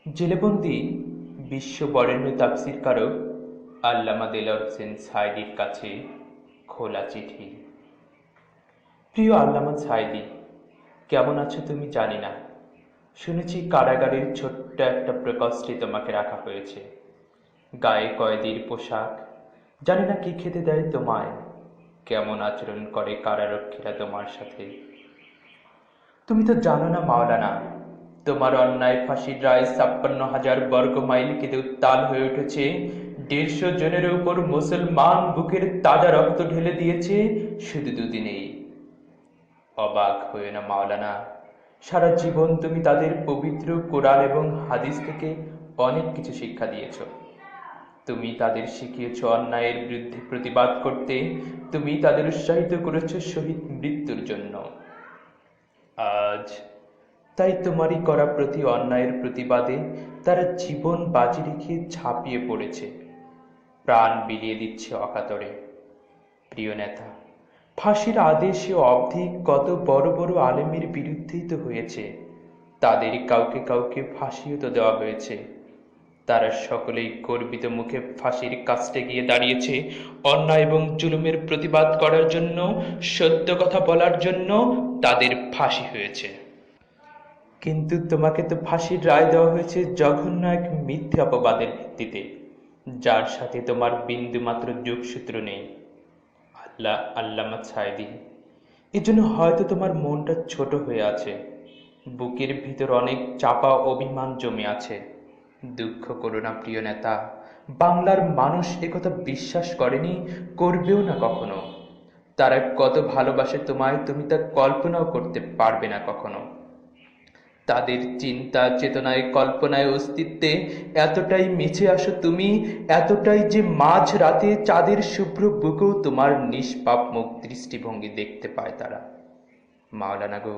জেলেবন্দি বিশ্ব বরেণ্য তাফসীরকারক আল্লামা দেলোয়ার হোসেন সাঈদীর কাছে খোলা চিঠি। প্রিয় আল্লামা সাঈদী, কেমন আছো তুমি জানি না। শুনেছি কারাগারের ছোট্ট একটা প্রকোষ্ঠে তোমাকে রাখা হয়েছে। গায়ে কয়েদির পোশাক, জানি না কি খেতে দেয় তোমায়, কেমন আচরণ করে কারারক্ষীরা তোমার সাথে। তুমি তো জানো না মাওলানা, তোমার অন্যায় ফাঁসির রায় ৫৬,০০০ বর্গ মাইল কেঁদে উত্তাল হয়ে উঠেছে। ১৫০ জনের উপর মুসলমান বুকের তাজা রক্ত ঢেলে দিয়েছে শুধু দুদিনেই। অবাক হয়ে না মাওলানা, সারা জীবন তুমি তাদের পবিত্র কোরআন এবং হাদিস থেকে অনেক কিছু শিক্ষা দিয়েছ। তুমি তাদের শিখিয়েছ অন্যায়ের বিরুদ্ধে প্রতিবাদ করতে, তুমি তাদের উৎসাহিত করেছ শহীদ মৃত্যুর জন্য। আজ তাই তোমারই করা প্রতি অন্যায়ের প্রতিবাদে তারা জীবন বাজি রেখে ঝাঁপিয়ে পড়েছে, প্রাণ বিলিয়ে দিচ্ছে অকাতরে। প্রিয় নেতা, ফাঁসির আদেশে অবধি কত বড় বড় আলেমের বিরুদ্ধেই তো হয়েছে, তাদের কাউকে কাউকে ফাঁসিও তো দেওয়া হয়েছে। তারা সকলেই গর্বিত মুখে ফাঁসির কাস্টে গিয়ে দাঁড়িয়েছে অন্যায় এবং জুলুমের প্রতিবাদ করার জন্য, সত্য কথা বলার জন্য তাদের ফাঁসি হয়েছে। কিন্তু তোমাকে তো ফাঁসির রায় দেওয়া হয়েছে জঘন্য এক মিথ্যে অপবাদের ভিত্তিতে, যার সাথে তোমার বিন্দুমাত্র যোগসূত্র নেই। আল্লামা সাঈদী, এজন্য হয়তো তোমার মনটা ছোট হয়ে আছে, বুকের ভিতর অনেক চাপা অভিমান জমে আছে। দুঃখ করো না প্রিয় নেতা, বাংলার মানুষ একথা বিশ্বাস করেনি, করবেও না কখনো। তারা কত ভালোবাসে তোমায়, তুমি তা কল্পনাও করতে পারবে না কখনো। তাদের চিন্তা চেতনায় কল্পনায় অস্তিত্বে এতটাই মিছে আসো তুমি, এতটাই যে মাঝ রাতে চাঁদের শুভ্র বুকেও তোমার নিষ্পাপ মুখ দৃষ্টিভঙ্গি দেখতে পায় তারা। মাওলানা গো,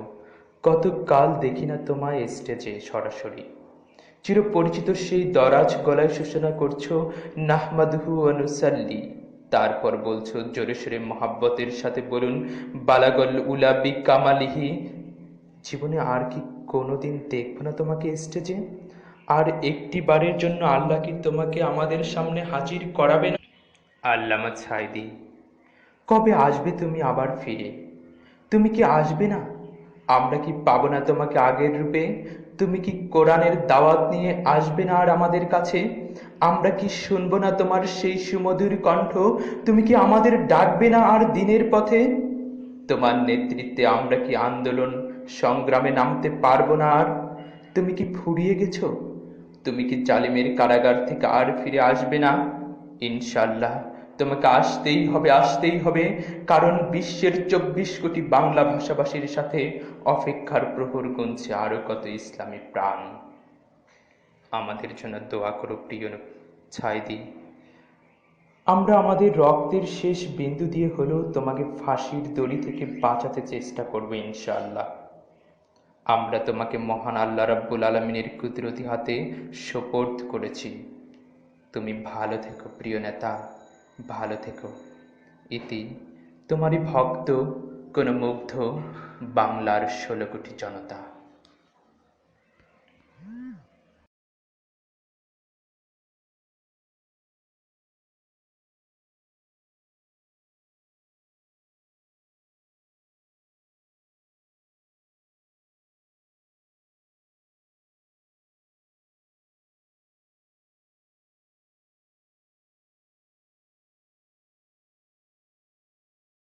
কত কাল দেখি না তোমায় স্টেজে সরাসরি। চিরপরিচিত সেই দরাজ গলায় সূচনা করছো নাহমাদুহু ওয়া নুসাল্লি, তারপর বলছো জোরে সোরে মহাব্বতের সাথে বলুন বালাগল উলা বি কামালিহি। জীবনে আর কি কোনোদিন দেখবো না তোমাকে স্টেজে? আর একটি বারের জন্য আল্লাহ কি তোমাকে আমাদের সামনে হাজির করাবে না? আল্লামা সাঈদী, কবে আসবে তুমি আবার ফিরে? তুমি কি আসবে না? আমরা কি পাবো না তোমাকে আগের রূপে? তুমি কি কোরআনের দাওয়াত নিয়ে আসবে না আর আমাদের কাছে? আমরা কি শুনবো না তোমার সেই সুমধুর কণ্ঠ? তুমি কি আমাদের ডাকবে না আর দিনের পথে? তোমার নেতৃত্বে আমরা কি আন্দোলন সংগ্রামে নামতে পারবো না আর? তুমি কি ফুরিয়ে গেছো? তুমি কি জালিমের কারাগার থেকে আর ফিরে আসবে না? ইনশাল্লাহ তোমাকে আসতেই হবে, আসতেই হবে, কারণ বিশ্বের ২৪ কোটি বাংলা ভাষাভাষীর সাথে অপেক্ষার প্রহর গুনছে আরো কত ইসলামী প্রাণ। আমাদের জন্য দোয়া করো প্রিয় সাঈদী। আমরা আমাদের রক্তের শেষ বিন্দু দিয়ে হলেও তোমাকে ফাঁসির দড়ি থেকে বাঁচাতে চেষ্টা করবো ইনশাআল্লাহ। আমরা তোমাকে মহান আল্লাহ রাব্বুল আলামিনের কুদরতি হাতে সোপর্দ করেছি। তুমি ভালো থেকো প্রিয় নেতা, ভালো থেকো। ইতি তোমারই ভক্ত, কোন মুগ্ধ বাংলার ১৬ কোটি জনতা।